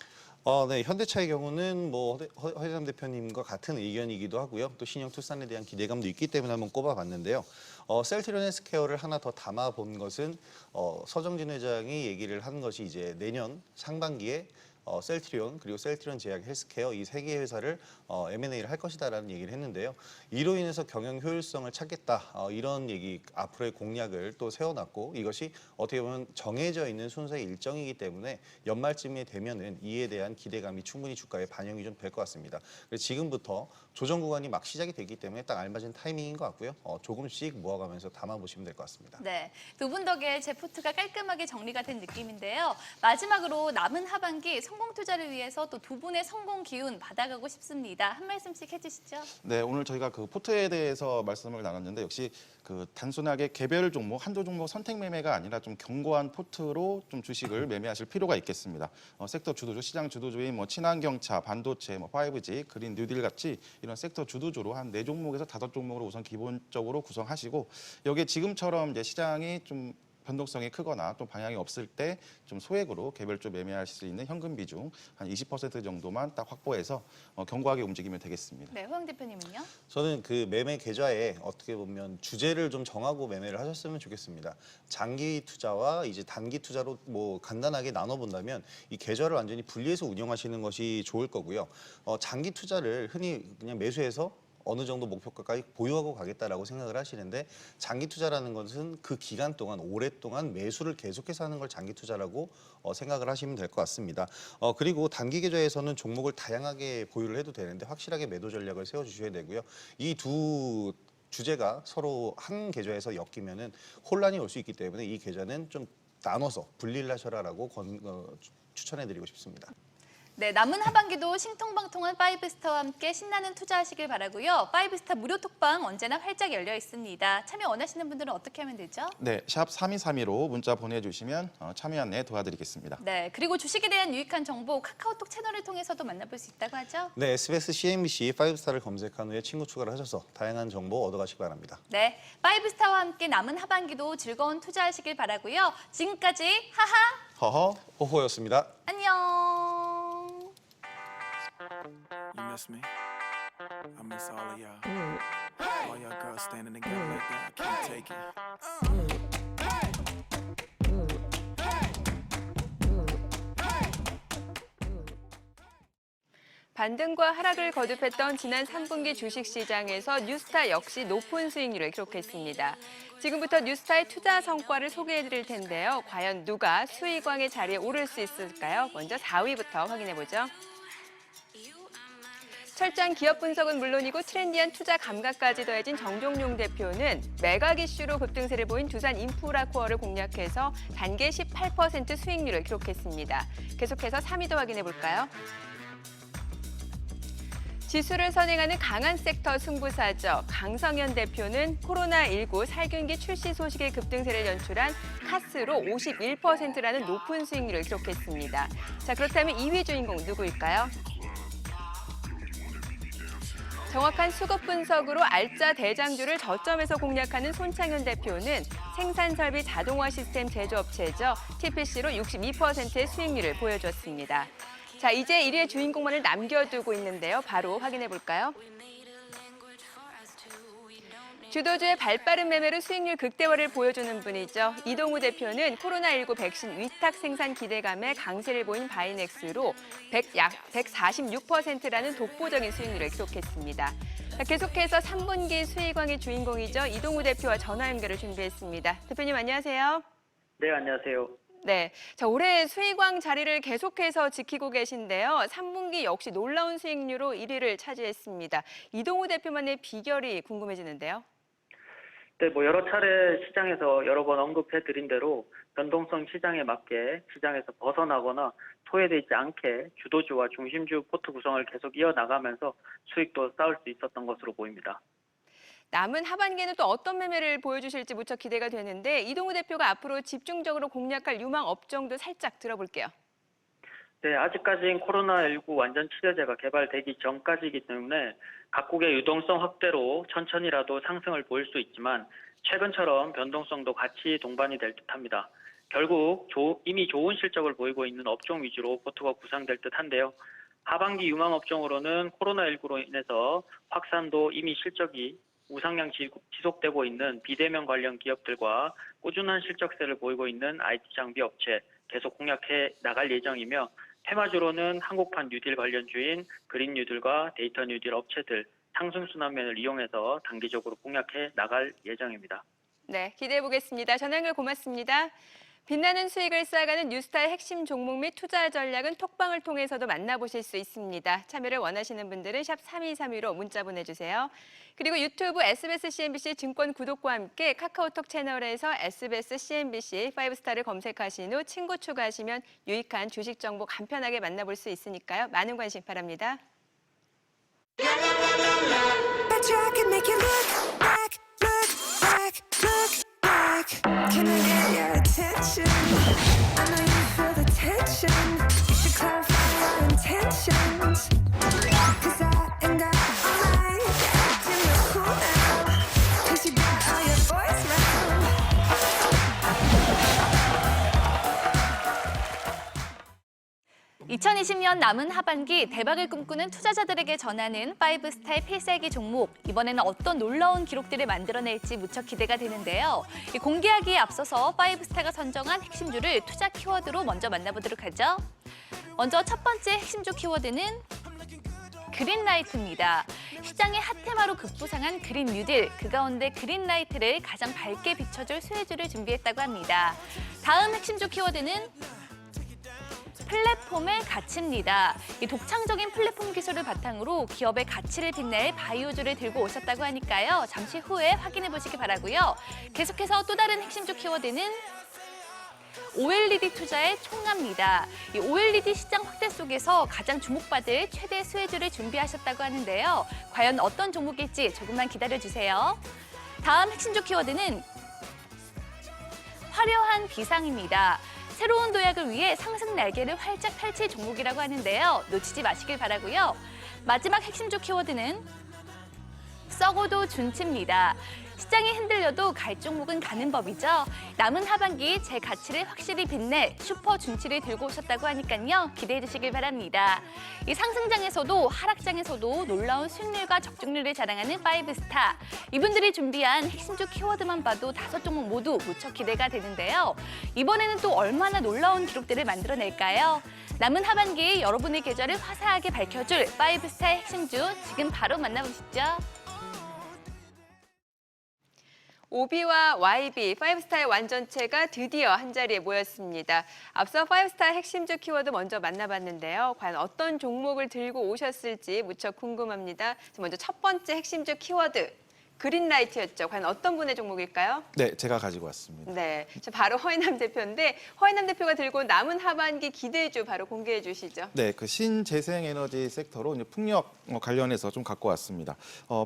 네, 현대차의 경우는 뭐 허재삼 대표님과 같은 의견이기도 하고요. 또 신형투싼에 대한 기대감도 있기 때문에 한번 꼽아봤는데요. 셀트리온 헬스케어를 하나 더 담아본 것은 서정진 회장이 얘기를 한 것이 이제 내년 상반기에 셀트리온 그리고 셀트리온 제약 헬스케어 이 세 개의 회사를 M&A를 할 것이다라는 얘기를 했는데요. 이로 인해서 경영 효율성을 찾겠다 이런 얘기 앞으로의 공약을 또 세워놨고, 이것이 어떻게 보면 정해져 있는 순서의 일정이기 때문에 연말쯤에 되면은 이에 대한 기대감이 충분히 주가에 반영이 좀 될 것 같습니다. 그래서 지금부터 조정 구간이 막 시작이 되기 때문에 딱 알맞은 타이밍인 것 같고요. 조금씩 모아가면서 담아보시면 될 것 같습니다.
네, 두 분 덕에 제 포트가 깔끔하게 정리가 된 느낌인데요. 마지막으로 남은 하반기 성공 투자를 위해서 또 두 분의 성공 기운 받아가고 싶습니다. 한 말씀씩 해주시죠.
네, 오늘 저희가 그 포트에 대해서 말씀을 나눴는데, 역시 그 단순하게 개별 종목, 한두 종목 선택 매매가 아니라 좀 견고한 포트로 좀 주식을 매매하실 필요가 있겠습니다. 섹터 주도주, 시장 주도주인 뭐 친환경차, 반도체, 뭐 5G, 그린 뉴딜 같이 이런 섹터 주도주로 한 4종목에서 5종목으로 우선 기본적으로 구성하시고, 여기에 지금처럼 이제 시장이 좀 변동성이 크거나 또 방향이 없을 때 좀 소액으로 개별주 매매할 수 있는 현금 비중 한 20% 정도만 딱 확보해서 견고하게 움직이면 되겠습니다.
네, 호영 대표님은요?
저는 그 매매 계좌에 어떻게 보면 주제를 좀 정하고 매매를 하셨으면 좋겠습니다. 장기 투자와 이제 단기 투자로 뭐 간단하게 나눠본다면 이 계좌를 완전히 분리해서 운영하시는 것이 좋을 거고요. 장기 투자를 흔히 그냥 매수해서 어느 정도 목표가까지 보유하고 가겠다라고 생각을 하시는데, 장기 투자라는 것은 그 기간 동안 오랫동안 매수를 계속해서 하는 걸 장기 투자라고 생각을 하시면 될 것 같습니다. 그리고 단기 계좌에서는 종목을 다양하게 보유를 해도 되는데 확실하게 매도 전략을 세워주셔야 되고요. 이 두 주제가 서로 한 계좌에서 엮이면은 혼란이 올 수 있기 때문에 이 계좌는 좀 나눠서 분리를 하셔라라고 추천해드리고 싶습니다.
네, 남은 하반기도 신통방통한 파이브스타와 함께 신나는 투자하시길 바라고요. 파이브스타 무료 톡방 언제나 활짝 열려 있습니다. 참여 원하시는 분들은 어떻게 하면 되죠?
네, 샵 3232로 문자 보내주시면 참여 안내 도와드리겠습니다.
네, 그리고 주식에 대한 유익한 정보 카카오톡 채널을 통해서도 만나볼 수 있다고 하죠?
네, SBS, CNBC 5스타를 검색한 후에 친구 추가를 하셔서 다양한 정보 얻어가시기 바랍니다.
네, 파이브스타와 함께 남은 하반기도 즐거운 투자하시길 바라고요. 지금까지 하하
허허 호호였습니다.
안녕.
You miss me? I miss all of y'all. All y'all girls standing together like that. I can't take it.
반등과 하락을 거듭했던 지난 3분기 주식시장에서 뉴스타 역시 높은 수익률을 기록했습니다. 지금부터 뉴스타의 투자 성과를 소개해드릴 텐데요. 과연 누가 수익왕의 자리에 오를 수 있을까요? 먼저 4위부터 확인해보죠. 철저한 기업 분석은 물론이고 트렌디한 투자 감각까지 더해진 정종용 대표는 매각 이슈로 급등세를 보인 두산 인프라코어를 공략해서 단기 18% 수익률을 기록했습니다. 계속해서 3위도 확인해볼까요? 지수를 선행하는 강한 섹터 승부사죠. 강성현 대표는 코로나19 살균기 출시 소식의 급등세를 연출한 카스로 51%라는 높은 수익률을 기록했습니다. 자, 그렇다면 2위 주인공 누구일까요? 정확한 수급 분석으로 알짜 대장주를 저점에서 공략하는 손창현 대표는 생산 설비 자동화 시스템 제조업체죠. TPC로 62%의 수익률을 보여줬습니다. 자, 이제 1위의 주인공만을 남겨두고 있는데요. 바로 확인해 볼까요? 주도주의 발빠른 매매로 수익률 극대화를 보여주는 분이죠. 이동우 대표는 코로나19 백신 위탁 생산 기대감에 강세를 보인 바이넥스로 약 146%라는 독보적인 수익률을 기록했습니다. 자, 계속해서 3분기 수익왕의 주인공이죠. 이동우 대표와 전화 연결을 준비했습니다. 대표님 안녕하세요.
네, 안녕하세요.
네, 자, 올해 수익왕 자리를 계속해서 지키고 계신데요. 3분기 역시 놀라운 수익률로 1위를 차지했습니다. 이동우 대표만의 비결이 궁금해지는데요.
네, 여러 차례 시장에서 여러 번 언급해드린 대로 변동성 시장에 맞게 시장에서 벗어나거나 소외되지 않게 주도주와 중심주 포트 구성을 계속 이어나가면서 수익도 쌓을 수 있었던 것으로 보입니다.
남은 하반기에는 또 어떤 매매를 보여주실지 무척 기대가 되는데 이동우 대표가 앞으로 집중적으로 공략할 유망 업종도 살짝 들어볼게요.
네, 아직까지는 코로나19 완전 치료제가 개발되기 전까지이기 때문에 각국의 유동성 확대로 천천히라도 상승을 보일 수 있지만 최근처럼 변동성도 같이 동반이 될 듯합니다. 결국 이미 좋은 실적을 보이고 있는 업종 위주로 포트가 구상될 듯한데요. 하반기 유망 업종으로는 코로나19로 인해서 확산도 이미 실적이 우상향 지속되고 있는 비대면 관련 기업들과 꾸준한 실적세를 보이고 있는 IT 장비 업체 계속 공략해 나갈 예정이며 테마주로는 한국판 뉴딜 관련주인 그린 뉴딜과 데이터 뉴딜 업체들 상승 순환면을 이용해서 단기적으로 공략해 나갈 예정입니다.
네, 기대해 보겠습니다. 전화 연결 고맙습니다. 빛나는 수익을 쌓아가는 뉴스타의 핵심 종목 및 투자 전략은 톡방을 통해서도 만나보실 수 있습니다. 참여를 원하시는 분들은 샵 3232로 문자 보내주세요. 그리고 유튜브 SBS CNBC 증권 구독과 함께 카카오톡 채널에서 SBS CNBC 5스타를 검색하신 후 친구 추가하시면 유익한 주식 정보 간편하게 만나볼 수 있으니까요. 많은 관심 바랍니다.
Bet you I can make you look back, look back, look back. Can I get your attention? I know you feel the tension. You should clarify your intentions. 'Cause I ain't got all night. You're acting real cool now. 'Cause you got all your boys round.
2020년 남은 하반기 대박을 꿈꾸는 투자자들에게 전하는 5스타의 필살기 종목. 이번에는 어떤 놀라운 기록들을 만들어낼지 무척 기대가 되는데요. 공개하기에 앞서서 5스타가 선정한 핵심주를 투자 키워드로 먼저 만나보도록 하죠. 먼저 첫 번째 핵심주 키워드는 그린라이트입니다. 시장의 핫테마로 급부상한 그린 뉴딜, 그 가운데 그린라이트를 가장 밝게 비춰줄 수혜주를 준비했다고 합니다. 다음 핵심주 키워드는 플랫폼의 가치입니다. 이 독창적인 플랫폼 기술을 바탕으로 기업의 가치를 빛낼 바이오주를 들고 오셨다고 하니까요. 잠시 후에 확인해 보시기 바라고요. 계속해서 또 다른 핵심주 키워드는 OLED 투자의 총합니다. 이 OLED 시장 확대 속에서 가장 주목받을 최대 수혜주를 준비하셨다고 하는데요. 과연 어떤 종목일지 조금만 기다려주세요. 다음 핵심주 키워드는 화려한 비상입니다. 새로운 도약을 위해 상승 날개를 활짝 펼칠 종목이라고 하는데요. 놓치지 마시길 바라고요. 마지막 핵심주 키워드는 썩어도 준치입니다. 시장이 흔들려도 갈 종목은 가는 법이죠. 남은 하반기 제 가치를 확실히 빛낼 슈퍼 준치를 들고 오셨다고 하니까요. 기대해 주시길 바랍니다. 이 상승장에서도 하락장에서도 놀라운 수익률과 적중률을 자랑하는 5스타. 이분들이 준비한 핵심주 키워드만 봐도 5종목 모두 무척 기대가 되는데요. 이번에는 또 얼마나 놀라운 기록들을 만들어낼까요? 남은 하반기 여러분의 계절을 화사하게 밝혀줄 5스타의 핵심주 지금 바로 만나보시죠.
오비와 YB, 5스타의 완전체가 드디어 한자리에 모였습니다. 앞서 5스타 핵심주 키워드 먼저 만나봤는데요. 과연 어떤 종목을 들고 오셨을지 무척 궁금합니다. 먼저 첫 번째 핵심주 키워드, 그린라이트였죠. 과연 어떤 분의 종목일까요?
네, 제가 가지고 왔습니다.
네, 저 바로 허인남 대표인데 허인남 대표가 들고 온 남은 하반기 기대주 바로 공개해 주시죠.
네, 그 신재생에너지 섹터로 이제 풍력 관련해서 좀 갖고 왔습니다.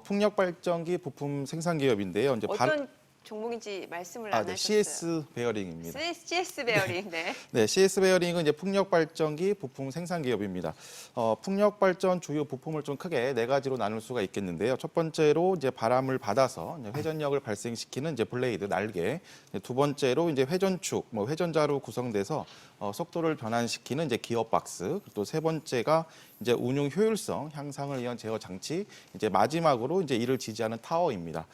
풍력 발전기 부품 생산 기업인데요. 이제
어떤 종목인지 말씀을 안
네,
하셨어요.
CS 베어링입니다.
CS 베어링. 네.
네, CS 베어링은 이제 풍력 발전기 부품 생산 기업입니다. 풍력 발전 주요 부품을 좀 크게 네 가지로 나눌 수가 있겠는데요. 첫 번째로 이제 바람을 받아서 이제 회전력을 발생시키는 이제 블레이드 날개. 두 번째로 이제 회전축, 회전자로 구성돼서 속도를 변환시키는 이제 기어박스. 또 세 번째가 이제 운용 효율성 향상을 위한 제어 장치. 이제 마지막으로 이제 이를 지지하는 타워입니다.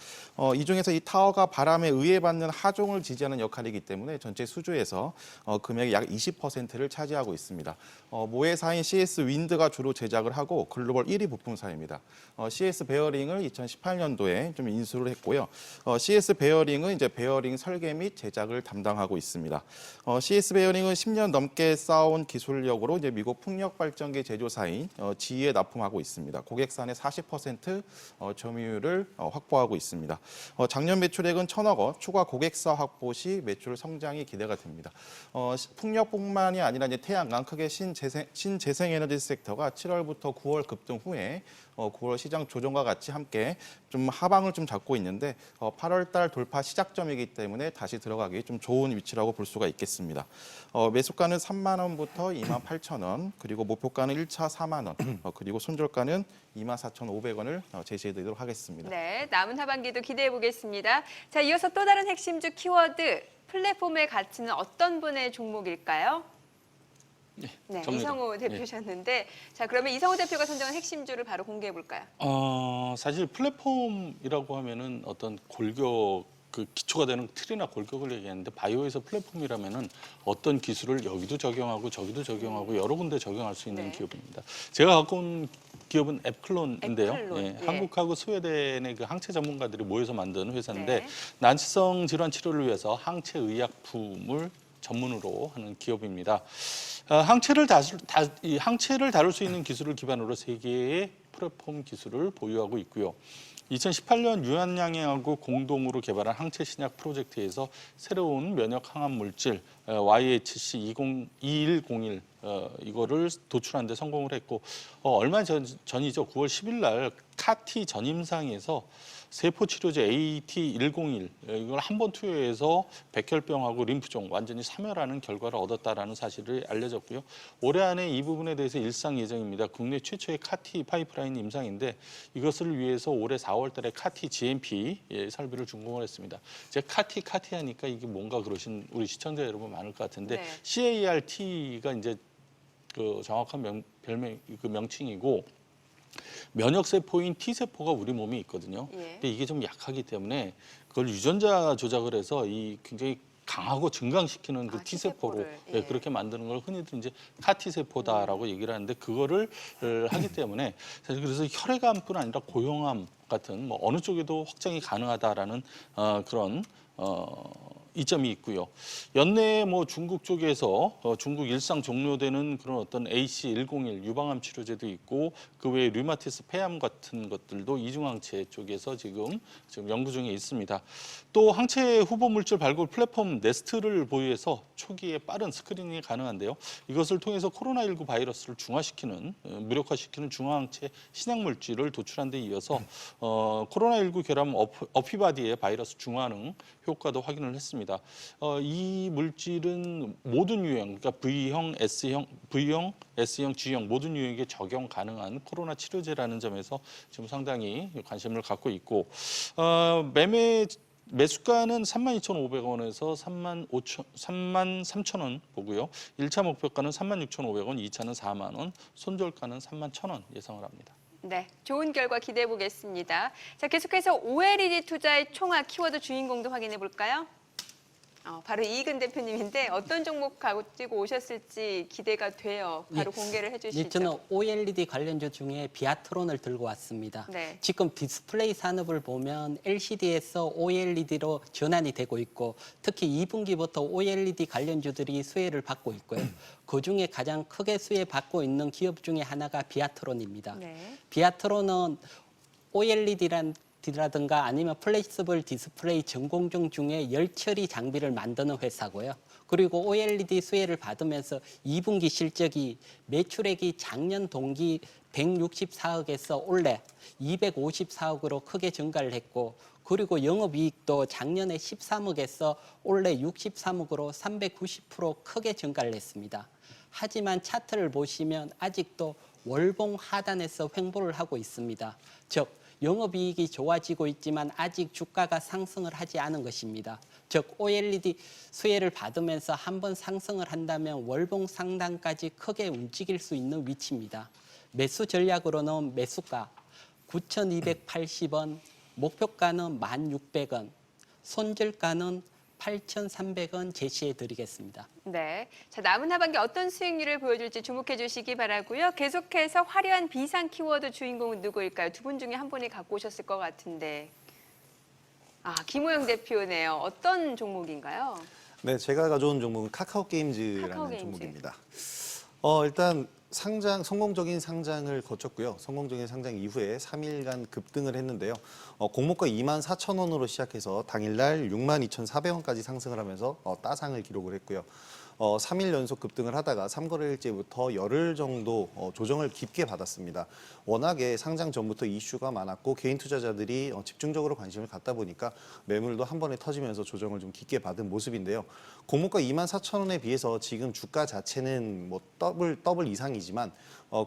이 중에서 이 타워가 바람에 의해받는 하종을 지지하는 역할이기 때문에 전체 수주에서 금액의 약 20%를 차지하고 있습니다. 모회사인 CS 윈드가 주로 제작을 하고 글로벌 1위 부품사입니다. CS 베어링을 2018년도에 좀 인수를 했고요. CS 베어링은 이제 베어링 설계 및 제작을 담당하고 있습니다. CS 베어링은 10년 넘게 쌓아온 기술력으로 이제 미국 풍력 발전기 제조사인 GE에 납품하고 있습니다. 고객사의 40% 점유율을 확보하고 있습니다. 작년 매출액은 1,000억 원, 추가 고객사 확보 시 매출 성장이 기대가 됩니다. 풍력뿐만이 아니라 이제 태양광, 크게 신재생에너지 섹터가 7월부터 9월 급등 후에 9월 시장 조정과 같이 함께 좀 하방을 좀 잡고 있는데 8월 달 돌파 시작점이기 때문에 다시 들어가기 좀 좋은 위치라고 볼 수가 있겠습니다. 매수가는 3만 원부터 2만 8천 원, 그리고 목표가는 1차 4만 원, 그리고 손절가는 2만 4,500원을 제시해드리도록 하겠습니다.
네, 남은 하반기도 기대해 보겠습니다. 자, 이어서 또 다른 핵심주 키워드 플랫폼의 가치는 어떤 분의 종목일까요? 네,
접니다.
이성호 대표셨는데 자, 그러면 이성호 대표가 선정한 핵심주를 바로 공개해 볼까요?
사실 플랫폼이라고 하면은 어떤 골격 그 기초가 되는 틀이나 골격을 얘기하는데 바이오에서 플랫폼이라면은 어떤 기술을 여기도 적용하고 저기도 여러 군데 적용할 수 있는
네.
기업입니다. 제가 갖고 온 기업은 앱클론인데요.
앱클론,
예,
예.
한국하고 스웨덴의 그 항체 전문가들이 모여서 만든 회사인데
네.
난치성 질환 치료를 위해서 항체 의약품을 전문으로 하는 기업입니다. 항체를 다룰 수 있는 기술을 기반으로 세 개의 플랫폼 기술을 보유하고 있고요. 2018년 유한양행하고 공동으로 개발한 항체 신약 프로젝트에서 새로운 면역 항암 물질 YHC-2101 이거를 도출하는 데 성공을 했고 얼마 전이죠. 9월 10일 날 카티 전임상에서 세포 치료제 AT101 이걸 한 번 투여해서 백혈병하고 림프종 완전히 사멸하는 결과를 얻었다라는 사실이 알려졌고요. 올해 안에 이 부분에 대해서 일상 예정입니다. 국내 최초의 카티 파이프라인 임상인데 이것을 위해서 올해 4월 달에 카티 GMP 설비를 준공을 했습니다. 제가 카티 하니까 이게 뭔가 그러신 우리 시청자 여러분 많을 것 같은데
네.
CAR-T가 이제 그 정확한 명칭이고 면역세포인 T세포가 우리 몸에 있거든요.
예.
근데 이게 좀 약하기 때문에 그걸 유전자 조작을 해서 이 굉장히 강하고 증강시키는 그 T세포로
T세포를, 예.
그렇게 만드는 걸 흔히들 이제 카티세포다라고 얘기를 하는데 그거를 하기 때문에 사실 그래서 혈액암뿐 아니라 고형암 같은 뭐 어느 쪽에도 확장이 가능하다라는 그런 이점이 있고요. 연내에 뭐 중국 쪽에서 중국 일상 종료되는 그런 어떤 AC101 유방암 치료제도 있고 그 외에 류마티스 폐암 같은 것들도 이중항체 쪽에서 지금 연구 중에 있습니다. 또 항체 후보 물질 발굴 플랫폼 네스트를 보유해서 초기에 빠른 스크리닝이 가능한데요. 이것을 통해서 코로나19 바이러스를 중화시키는 무력화시키는 중화항체 신약 물질을 도출한 데 이어서 코로나19 결함 어피바디의 바이러스 중화능 효과도 확인을 했습니다. 이 물질은 모든 유형, 그러니까 V형, S형, G형 모든 유형에 적용 가능한 코로나 치료제라는 점에서 지금 상당히 관심을 갖고 있고 매수가는 32,500원에서 33,000원 보고요. 1차 목표가는 36,500원, 2차는 4만 원, 손절가는 31,000원 예상을 합니다.
네, 좋은 결과 기대해 보겠습니다. 자, 계속해서 OLED 투자의 총합 키워드 주인공도 확인해 볼까요? 바로 이익은 대표님인데 어떤 종목 가지고 오셨을지 기대가 돼요. 바로 공개를 해주시죠.
저는 OLED 관련주 중에 비아트론을 들고 왔습니다.
네.
지금 디스플레이 산업을 보면 LCD에서 OLED로 전환이 되고 있고 특히 2분기부터 OLED 관련주들이 수혜를 받고 있고요. 그중에 가장 크게 수혜받고 있는 기업 중에 하나가 비아트론입니다.
네.
비아트론은 OLED라든가 아니면 플렉시블 디스플레이 전공정 중에 열처리 장비를 만드는 회사고요. 그리고 OLED 수혜를 받으면서 2분기 실적이 매출액이 작년 동기 164억에서 올해 254억으로 크게 증가를 했고 그리고 영업이익도 작년에 13억에서 올해 63억으로 390% 크게 증가를 했습니다. 하지만 차트를 보시면 아직도 월봉 하단에서 횡보를 하고 있습니다. 즉 영업이익이 좋아지고 있지만 아직 주가가 상승을 하지 않은 것입니다. 즉 OLED 수혜를 받으면서 한번 상승을 한다면 월봉 상단까지 크게 움직일 수 있는 위치입니다. 매수 전략으로는 매수가 9,280원, 목표가는 1,600원, 손절가는 8,300원 제시해 드리겠습니다.
네. 자, 남은 하반기 어떤 수익률을 보여줄지 주목해 주시기 바라고요. 계속해서 화려한 비상 키워드 주인공은 누구일까요? 두 분 중에 한 분이 갖고 오셨을 것 같은데. 김호영 대표네요. 어떤 종목인가요?
네, 제가 가져온 종목은 카카오 게임즈라는
카카오 게임즈.
종목입니다. 일단 성공적인 상장을 거쳤고요. 성공적인 상장 이후에 3일간 급등을 했는데요. 공모가 24,000원으로 시작해서 당일날 62,400원까지 상승을 하면서 따상을 기록을 했고요. 3일 연속 급등을 하다가 3거래일째부터 열흘 정도 조정을 깊게 받았습니다. 워낙에 상장 전부터 이슈가 많았고 개인 투자자들이 집중적으로 관심을 갖다 보니까 매물도 한 번에 터지면서 조정을 좀 깊게 받은 모습인데요. 공모가 24,000원에 비해서 지금 주가 자체는 뭐 더블 이상이지만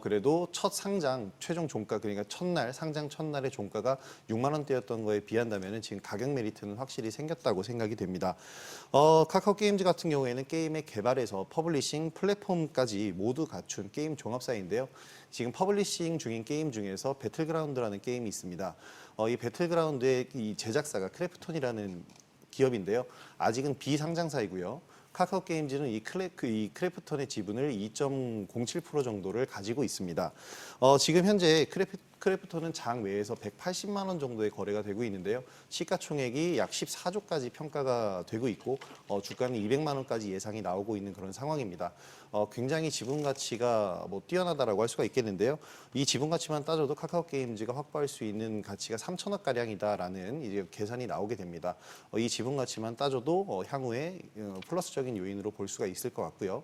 그래도 첫 상장 최종 종가 그러니까 상장 첫날의 종가가 6만 원대였던 거에 비한다면 지금 가격 메리트는 확실히 생겼다고 생각이 됩니다. 카카오 게임즈 같은 경우에는 게임의 개발에서 퍼블리싱, 플랫폼까지 모두 갖춘 게임 종합사인데요. 지금 퍼블리싱 중인 게임 중에서 배틀그라운드라는 게임이 있습니다. 이 배틀그라운드의 이 제작사가 크래프톤이라는 기업인데요. 아직은 비상장사이고요. 카카오 게임즈는 이 크래프톤의 지분을 2.07% 정도를 가지고 있습니다. 지금 현재 크래프톤은 장 외에서 180만 원 정도의 거래가 되고 있는데요. 시가총액이 약 14조까지 평가가 되고 있고 주가는 200만 원까지 예상이 나오고 있는 그런 상황입니다. 굉장히 지분 가치가 뛰어나다라고 할 수가 있겠는데요. 이 지분 가치만 따져도 카카오 게임즈가 확보할 수 있는 가치가 3천억 가량이다라는 이제 계산이 나오게 됩니다. 이 지분 가치만 따져도 향후에 플러스적인 요인으로 볼 수가 있을 것 같고요.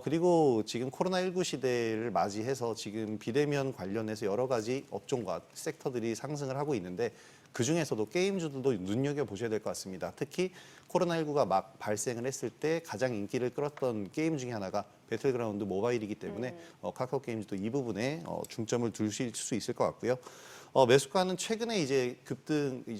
그리고 지금 코로나19 시대를 맞이해서 지금 비대면 관련해서 여러 가지 업종과 섹터들이 상승을 하고 있는데 그중에서도 게임주들도 눈여겨보셔야 될 것 같습니다. 특히 코로나19가 막 발생을 했을 때 가장 인기를 끌었던 게임 중에 하나가 배틀그라운드 모바일이기 때문에 카카오 게임즈도 이 부분에 중점을 두실 수 있을 것 같고요. 매수가는 최근에 이제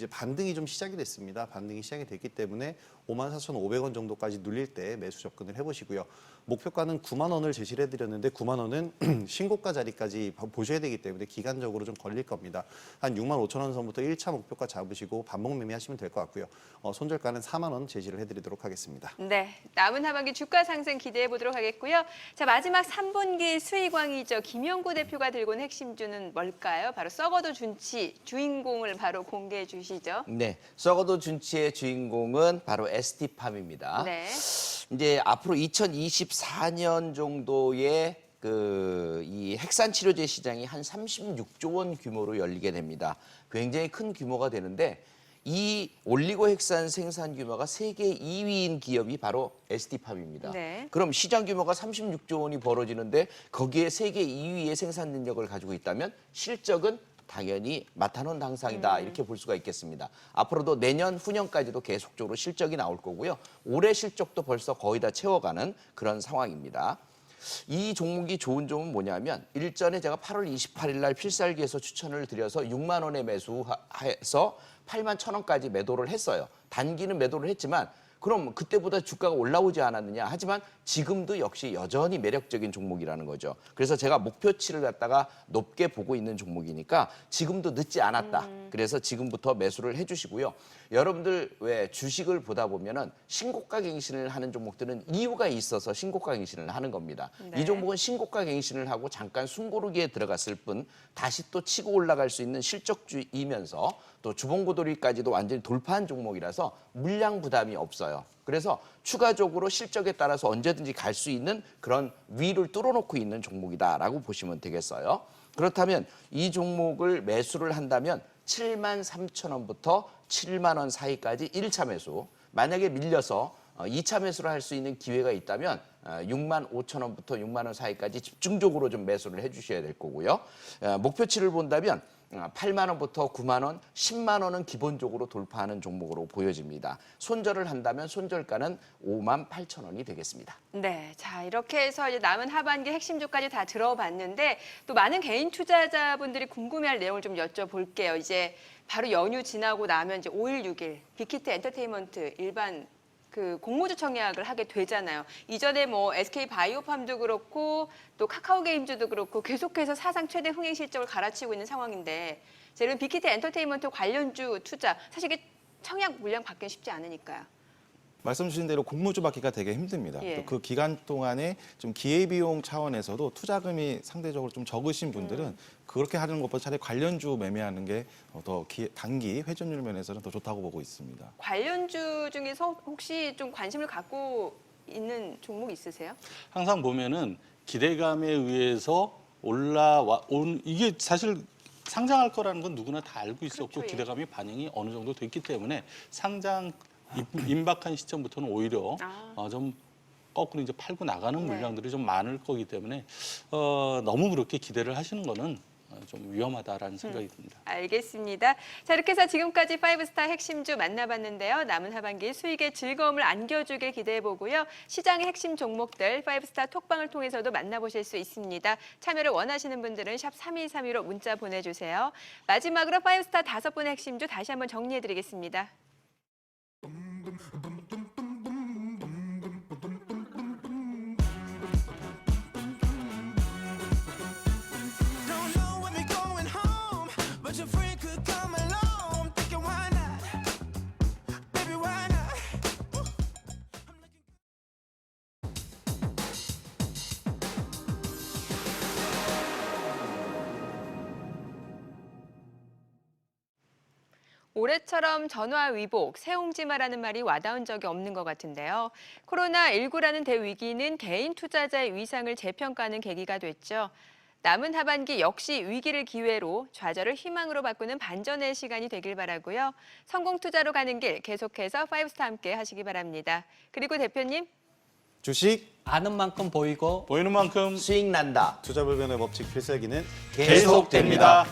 반등이 좀 시작이 됐습니다. 반등이 시작이 됐기 때문에 54,500원 정도까지 눌릴 때 매수 접근을 해보시고요. 목표가는 9만 원을 제시를 해드렸는데 9만 원은 신고가 자리까지 보셔야 되기 때문에 기간적으로 좀 걸릴 겁니다. 한 6만 5천 원 선부터 1차 목표가 잡으시고 반복 매매하시면 될 것 같고요. 손절가는 4만 원 제시를 해드리도록 하겠습니다.
네, 남은 하반기 주가 상승 기대해 보도록 하겠고요. 자, 마지막 3분기 수익왕이죠. 김영구 대표가 들고 온 핵심주는 뭘까요? 바로 썩어도 준치 주인공을 바로 공개해 주시죠.
네, 썩어도 준치의 주인공은 바로 ST팜입니다.
네.
이제 앞으로 2024년 정도에 이 핵산 치료제 시장이 한 36조 원 규모로 열리게 됩니다. 굉장히 큰 규모가 되는데 이 올리고 핵산 생산 규모가 세계 2위인 기업이 바로 ST팜입니다.
네.
그럼 시장 규모가 36조 원이 벌어지는데 거기에 세계 2위의 생산 능력을 가지고 있다면 실적은 당연히 마타논 당상이다 이렇게 볼 수가 있겠습니다. 앞으로도 내년 후년까지도 계속적으로 실적이 나올 거고요. 올해 실적도 벌써 거의 다 채워가는 그런 상황입니다. 이 종목이 좋은 점은 뭐냐면 일전에 제가 8월 28일 날 필살기에서 추천을 드려서 6만 원에 매수해서 8만 1,000원까지 매도를 했어요. 단기는 매도를 했지만 그럼 그때보다 주가가 올라오지 않았느냐. 하지만 지금도 역시 여전히 매력적인 종목이라는 거죠. 그래서 제가 목표치를 갖다가 높게 보고 있는 종목이니까 지금도 늦지 않았다. 그래서 지금부터 매수를 해주시고요. 여러분들 왜 주식을 보다 보면은 신고가 갱신을 하는 종목들은 이유가 있어서 신고가 갱신을 하는 겁니다.
네.
이 종목은 신고가 갱신을 하고 잠깐 숨고르기에 들어갔을 뿐 다시 또 치고 올라갈 수 있는 실적주이면서 또 주봉고돌이까지도 완전히 돌파한 종목이라서 물량 부담이 없어요. 그래서 추가적으로 실적에 따라서 언제든지 갈 수 있는 그런 위를 뚫어놓고 있는 종목이다라고 보시면 되겠어요. 그렇다면 이 종목을 매수를 한다면 7만 3천 원부터 7만 원 사이까지 1차 매수, 만약에 밀려서 2차 매수를 할 수 있는 기회가 있다면 6만 5천 원부터 6만 원 사이까지 집중적으로 좀 매수를 해주셔야 될 거고요. 목표치를 본다면 8만 원부터 9만 원, 10만 원은 기본적으로 돌파하는 종목으로 보여집니다. 손절을 한다면 손절가는 5만 8천 원이 되겠습니다.
네, 자 이렇게 해서 이제 남은 하반기 핵심주까지 다 들어봤는데 또 많은 개인 투자자분들이 궁금해할 내용을 좀 여쭤볼게요. 이제 바로 연휴 지나고 나면 이제 5일, 6일 빅히트 엔터테인먼트 일반 그 공모주 청약을 하게 되잖아요. 이전에 뭐 SK 바이오팜도 그렇고 또 카카오 게임즈도 그렇고 계속해서 사상 최대 흥행 실적을 갈아치우고 있는 상황인데 이런 빅히트 엔터테인먼트 관련주 투자 사실 이게 청약 물량 받기는 쉽지 않으니까요.
말씀 주신 대로 공모주 받기가 되게 힘듭니다.
예.
또 그 기간 동안에 좀 기회비용 차원에서도 투자금이 상대적으로 좀 적으신 분들은 그렇게 하는 것보다 차라리 관련주 매매하는 게 더 단기 회전율 면에서는 더 좋다고 보고 있습니다.
관련주 중에서 혹시 좀 관심을 갖고 있는 종목 있으세요?
항상 보면은 기대감에 의해서 올라온 이게 사실 상장할 거라는 건 누구나 다 알고 있었고
그렇죠, 예.
기대감이 반영이 어느 정도 됐기 때문에 상장 임박한 시점부터는 오히려 좀 거꾸로 이제 팔고 나가는
네.
물량들이 좀 많을 거기 때문에 너무 그렇게 기대를 하시는 거는 좀 위험하다라는 생각이 듭니다.
알겠습니다. 자, 이렇게 해서 지금까지 5스타 핵심주 만나봤는데요. 남은 하반기 수익의 즐거움을 안겨주길 기대해보고요. 시장의 핵심 종목들 5스타 톡방을 통해서도 만나보실 수 있습니다. 참여를 원하시는 분들은 샵 3232로 문자 보내주세요. 마지막으로 5스타 5분의 핵심주 다시 한번 정리해드리겠습니다.
Don't know when they're going home, but your friend could come along. Thinking why not? Baby, why not?
올해처럼 전화위복, 새옹지마라는 말이 와닿은 적이 없는 것 같은데요. 코로나19라는 대위기는 개인 투자자의 위상을 재평가하는 계기가 됐죠. 남은 하반기 역시 위기를 기회로 좌절을 희망으로 바꾸는 반전의 시간이 되길 바라고요. 성공 투자로 가는 길 계속해서 5스타 함께 하시기 바랍니다. 그리고 대표님.
주식
아는 만큼 보이고
보이는 만큼
수익 난다.
투자 불변의 법칙 필살기는
계속됩니다.